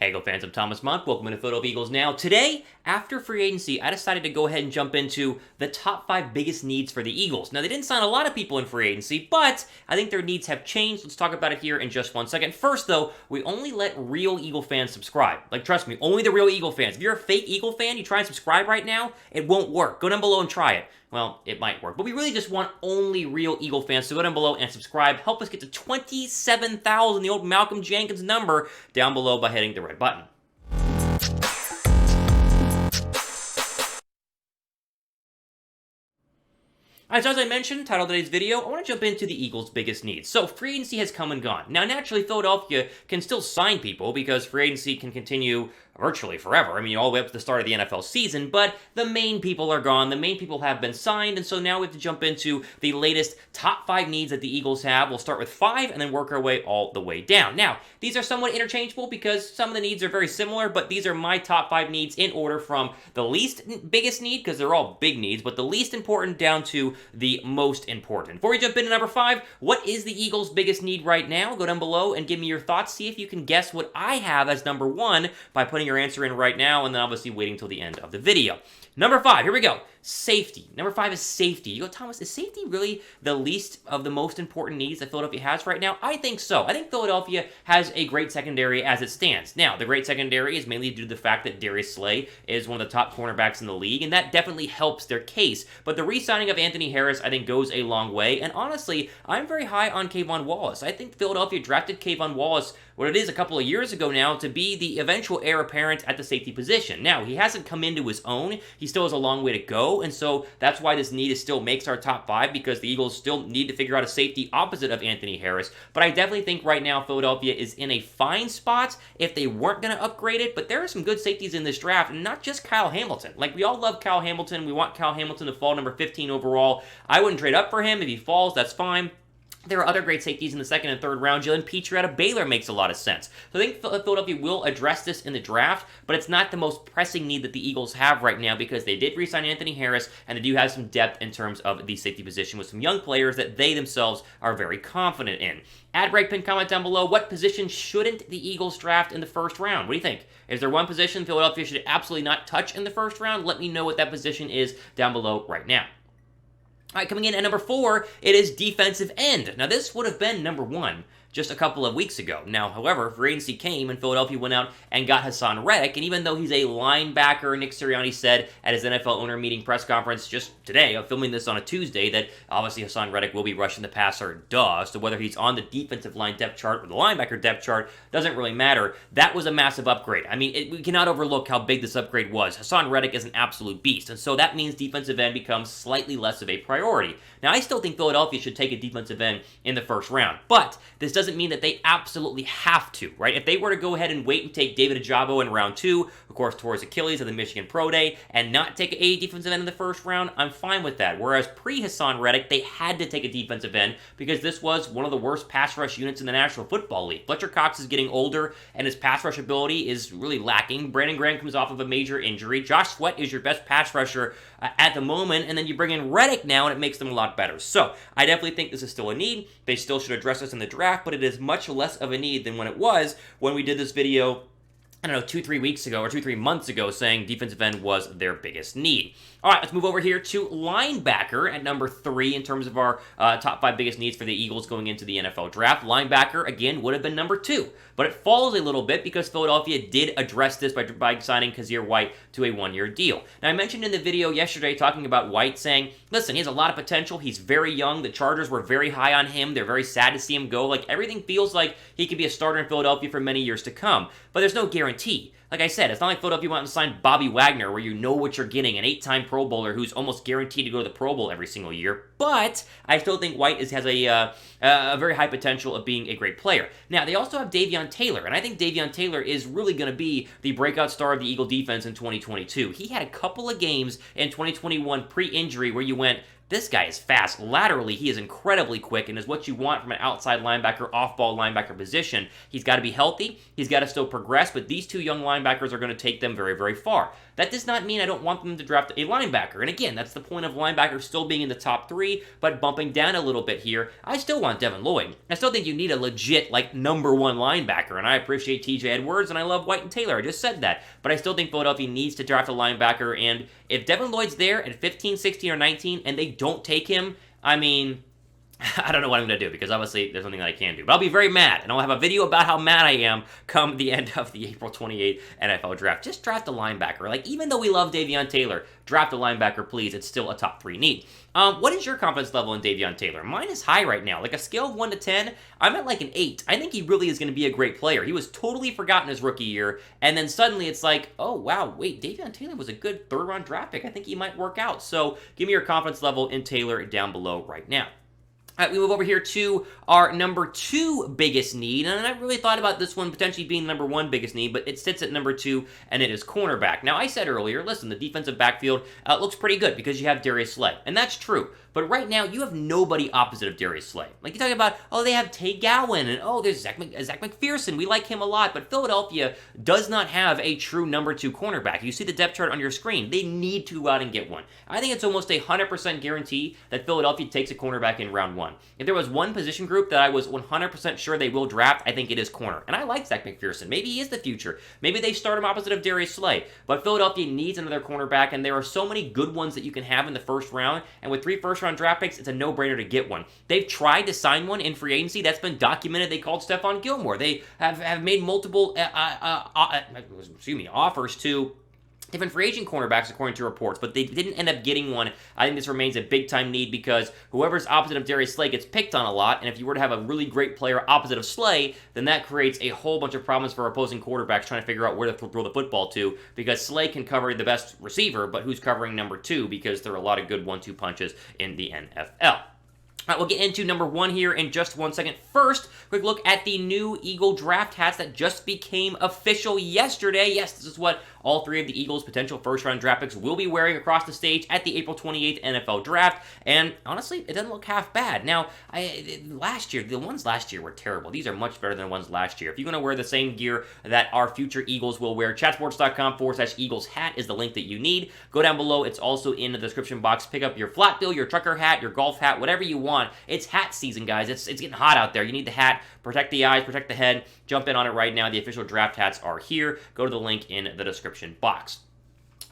Hey, Eagle fans, I'm Thomas Mott. Welcome to Photo of Eagles Now. Today, after free agency, I decided to go ahead and jump into the top 5 biggest needs for the Eagles. Now, they didn't sign a lot of people in free agency, but I think their needs have changed. Let's talk about it here in just 1 second. First, though, we only let real Eagle fans subscribe. Like, trust me, only the real Eagle fans. If you're a fake Eagle fan, you try and subscribe right now, it won't work. Go down below and try it. Well, it might work, but we really just want only real Eagle fans, so go down below and subscribe. Help us get to 27,000, the old Malcolm Jenkins number, down below by hitting the red button. Alright, so as I mentioned, title of today's video, I want to jump into the Eagles' biggest needs. So, free agency has come and gone. Now, naturally, Philadelphia can still sign people because free agency can continue virtually forever. I mean, all the way up to the start of the NFL season, but the main people are gone. The main people have been signed, and so now we have to jump into the latest top 5 needs that the Eagles have. We'll start with 5 and then work our way all the way down. Now, these are somewhat interchangeable because some of the needs are very similar, but these are my top 5 needs in order from the least biggest need, because they're all big needs, but the least important down to the most important. Before we jump into number 5, what is the Eagles' biggest need right now? Go down below and give me your thoughts. See if you can guess what I have as number 1 by putting your answer in right now, and then obviously waiting till the end of the video. Number 5, here we go. Safety. Number 5 is safety. You go, Thomas, is safety really the least of the most important needs that Philadelphia has right now? I think so. I think Philadelphia has a great secondary as it stands. Now, the great secondary is mainly due to the fact that Darius Slay is one of the top cornerbacks in the league, and that definitely helps their case. But the re-signing of Anthony Harris, I think, goes a long way. And honestly, I'm very high on Kayvon Wallace. I think Philadelphia drafted Kayvon Wallace, what it is a couple of years ago now, to be the eventual heir apparent at the safety position. Now, he hasn't come into his own. He still has a long way to go, and so that's why this need still makes our top 5, because the Eagles still need to figure out a safety opposite of Anthony Harris. But I definitely think right now Philadelphia is in a fine spot if they weren't going to upgrade it, but there are some good safeties in this draft, and not just Kyle Hamilton. Like, we all love Kyle Hamilton. We want Kyle Hamilton to fall number 15 overall. I wouldn't trade up for him. If he falls, that's fine. There are other great safeties in the second and third round. Jalen Petrie out of Baylor makes a lot of sense. So I think Philadelphia will address this in the draft, but it's not the most pressing need that the Eagles have right now because they did re-sign Anthony Harris, and they do have some depth in terms of the safety position with some young players that they themselves are very confident in. Add break pin comment down below. What position shouldn't the Eagles draft in the first round? What do you think? Is there one position Philadelphia should absolutely not touch in the first round? Let me know what that position is down below right now. All right, coming in at number 4, it is defensive end. Now, this would have been number 1 just a couple of weeks ago. Now, however, free agency came and Philadelphia went out and got Haason Reddick, and even though he's a linebacker, Nick Sirianni said at his NFL owner meeting press conference just today, I'm filming this on a Tuesday, that obviously Haason Reddick will be rushing the passer, duh. So whether he's on the defensive line depth chart or the linebacker depth chart doesn't really matter. That was a massive upgrade. I mean, we cannot overlook how big this upgrade was. Haason Reddick is an absolute beast, and so that means defensive end becomes slightly less of a priority. Now, I still think Philadelphia should take a defensive end in the first round, but this doesn't mean that they absolutely have to, right? If they were to go ahead and wait and take David Ojabo in round 2, of course, towards Achilles at the Michigan Pro Day, and not take a defensive end in the first round, I'm fine with that. Whereas pre-Haason Reddick, they had to take a defensive end because this was one of the worst pass rush units in the National Football League. Fletcher Cox is getting older, and his pass rush ability is really lacking. Brandon Graham comes off of a major injury. Josh Sweat is your best pass rusher at the moment, and then you bring in Reddick now, and it makes them a lot better. So, I definitely think this is still a need. They still should address this in the draft, but it is much less of a need than when it was when we did this video, I don't know, 2-3 weeks ago or 2-3 months ago, saying defensive end was their biggest need. All right, let's move over here to linebacker at number 3 in terms of our top 5 biggest needs for the Eagles going into the NFL draft. Linebacker, again, would have been number 2, but it falls a little bit because Philadelphia did address this by signing Kyzir White to a 1-year deal. Now, I mentioned in the video yesterday talking about White, saying, listen, he has a lot of potential. He's very young. The Chargers were very high on him. They're very sad to see him go. Like, everything feels like he could be a starter in Philadelphia for many years to come, but there's no guarantee. Like I said, it's not like Philadelphia went and signed Bobby Wagner, where you know what you're getting, an 8-time Pro Bowler who's almost guaranteed to go to the Pro Bowl every single year. But I still think White has a very high potential of being a great player. Now, they also have Davion Taylor, and I think Davion Taylor is really going to be the breakout star of the Eagle defense in 2022. He had a couple of games in 2021 pre-injury where you went, This guy is fast. Laterally, he is incredibly quick and is what you want from an outside linebacker, off-ball linebacker position. He's got to be healthy. He's got to still progress, but these two young linebackers are going to take them very, very far. That does not mean I don't want them to draft a linebacker. And again, that's the point of linebackers still being in the top 3, but bumping down a little bit here. I still want Devin Lloyd. I still think you need a legit, like, number 1 linebacker, and I appreciate TJ Edwards, and I love White and Taylor. I just said that. But I still think Philadelphia needs to draft a linebacker, and if Devin Lloyd's there at 15, 16, or 19, and they don't take him, I mean, I don't know what I'm going to do, because obviously there's something that I can do. But I'll be very mad, and I'll have a video about how mad I am come the end of the April 28th NFL draft. Just draft a linebacker. Like, even though we love Davion Taylor, draft a linebacker, please. It's still a top 3 need. What is your confidence level in Davion Taylor? Mine is high right now. Like, a scale of 1 to 10, I'm at like an 8. I think he really is going to be a great player. He was totally forgotten his rookie year, and then suddenly it's like, oh, wow, wait, Davion Taylor was a good 3rd-round draft pick. I think he might work out. So give me your confidence level in Taylor down below right now. All right, we move over here to our number 2 biggest need, and I really thought about this one potentially being number 1 biggest need, but it sits at number 2, and it is cornerback. Now, I said earlier, listen, the defensive backfield looks pretty good because you have Darius Slay, and that's true. But right now, you have nobody opposite of Darius Slay. Like, you're talking about, oh, they have Tay Gowan, and oh, there's Zach McPherson. We like him a lot, but Philadelphia does not have a true number 2 cornerback. You see the depth chart on your screen. They need to go out and get one. I think it's almost a 100% guarantee that Philadelphia takes a cornerback in round 1. If there was one position group that I was 100% sure they will draft, I think it is corner. And I like Zach McPherson. Maybe he is the future. Maybe they start him opposite of Darius Slay. But Philadelphia needs another cornerback, and there are so many good ones that you can have in the first round, and with 3 first-round draft picks, it's a no-brainer to get one. They've tried to sign one in free agency. That's been documented. They called Stephon Gilmore. They have made multiple offers to different free agent cornerbacks, according to reports, but they didn't end up getting one. I think this remains a big-time need because whoever's opposite of Darius Slay gets picked on a lot, and if you were to have a really great player opposite of Slay, then that creates a whole bunch of problems for opposing quarterbacks trying to figure out where to throw the football to, because Slay can cover the best receiver, but who's covering number 2, because there are a lot of good 1-2 punches in the NFL. All right, we'll get into number 1 here in just 1 second. First, quick look at the new Eagle draft hats that just became official yesterday. Yes, this is what all 3 of the Eagles' potential first-round draft picks will be wearing across the stage at the April 28th NFL Draft, and honestly, it doesn't look half bad. Now, the ones last year were terrible. These are much better than the ones last year. If you're going to wear the same gear that our future Eagles will wear, chatsports.com/Eagles hat is the link that you need. Go down below. It's also in the description box. Pick up your flat bill, your trucker hat, your golf hat, whatever you want. It's hat season, guys. It's getting hot out there. You need the hat. Protect the eyes, protect the head. Jump in on it right now. The official draft hats are here. Go to the link in the description box.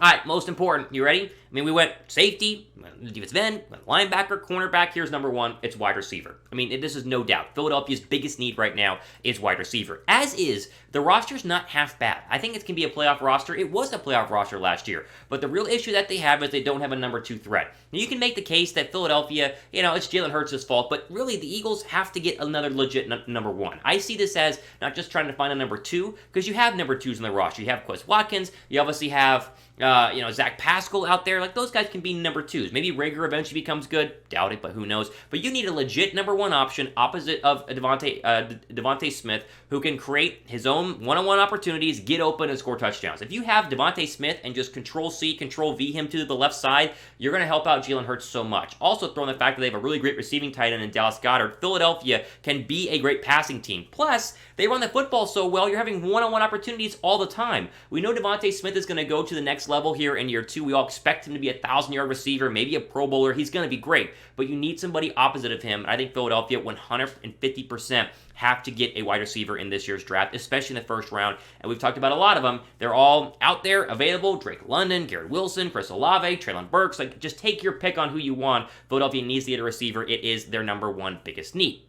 All right, most important. You ready? I mean, we went safety, defensive end, linebacker, cornerback. Here's number 1. It's wide receiver. I mean, this is no doubt. Philadelphia's biggest need right now is wide receiver. As is, the roster's not half bad. I think it can be a playoff roster. It was a playoff roster last year. But the real issue that they have is they don't have a number 2 threat. Now, you can make the case that Philadelphia, it's Jalen Hurts' fault, but really the Eagles have to get another legit number 1. I see this as not just trying to find a number 2, because you have number 2s in the roster. You have Quez Watkins. You obviously have Zach Pascal out there. Like, those guys can be number 2s. Maybe Rager eventually becomes good. Doubt it, but who knows. But you need a legit number 1 option opposite of Devontae Smith, who can create his own one-on-one opportunities, get open, and score touchdowns. If you have Devontae Smith and just Control-C, Control-V him to the left side, you're going to help out Jalen Hurts so much. Also, throw in the fact that they have a really great receiving tight end in Dallas Goedert. Philadelphia can be a great passing team. Plus, they run the football so well, you're having one-on-one opportunities all the time. We know Devontae Smith is going to go to the next level here in year 2. We all expect him to be a 1,000-yard receiver, maybe a Pro Bowler. He's going to be great, but you need somebody opposite of him. I think Philadelphia 150% have to get a wide receiver in this year's draft, especially in the first round, and we've talked about a lot of them. They're all out there, available. Drake London, Garrett Wilson, Chris Olave, Treylon Burks. Like, just take your pick on who you want. Philadelphia needs to get a receiver. It is their number 1 biggest need.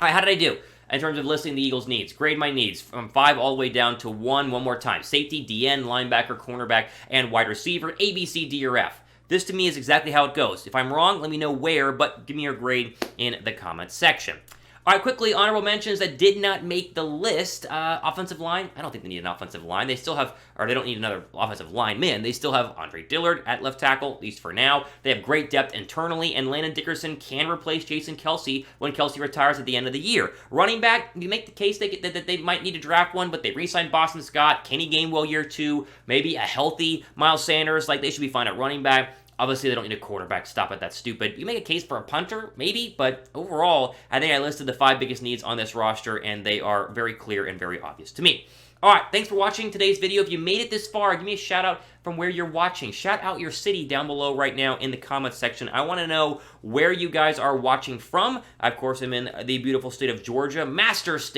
All right, how did I do in terms of listing the Eagles' needs? Grade my needs from 5 all the way down to 1 more time. Safety, DN, linebacker, cornerback, and wide receiver. A, B, C, D, or F. This, to me, is exactly how it goes. If I'm wrong, let me know where, but give me your grade in the comments section. All right, quickly, honorable mentions that did not make the list. Offensive line, I don't think they need an offensive line. They still have, or they don't need another offensive lineman. They still have Andre Dillard at left tackle, at least for now. They have great depth internally, and Landon Dickerson can replace Jason Kelce when Kelce retires at the end of the year. Running back, you make the case that they might need to draft one, but they re-signed Boston Scott, Kenny Gainwell year 2, maybe a healthy Miles Sanders. Like, they should be fine at running back. Obviously, they don't need a quarterback. Stop it. That's stupid. You make a case for a punter, maybe, but overall, I think I listed the 5 biggest needs on this roster, and they are very clear and very obvious to me. All right, thanks for watching today's video. If you made it this far, give me a shout out from where you're watching. Shout out your city down below right now in the comments section. I want to know where you guys are watching from. Of course, I'm in the beautiful state of Georgia, Masters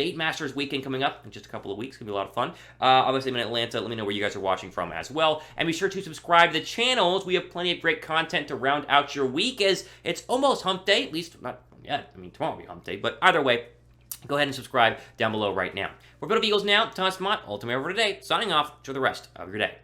weekend coming up in just a couple of weeks. It's going to be a lot of fun. Obviously, I'm in Atlanta. Let me know where you guys are watching from as well. And be sure to subscribe to the channels. We have plenty of great content to round out your week as it's almost hump day. At least not yet. I mean, tomorrow will be hump day. But either way, go ahead and subscribe down below right now. For Eagles Now, Thomas Mott, Ultimate over today, signing off. Enjoy the rest of your day.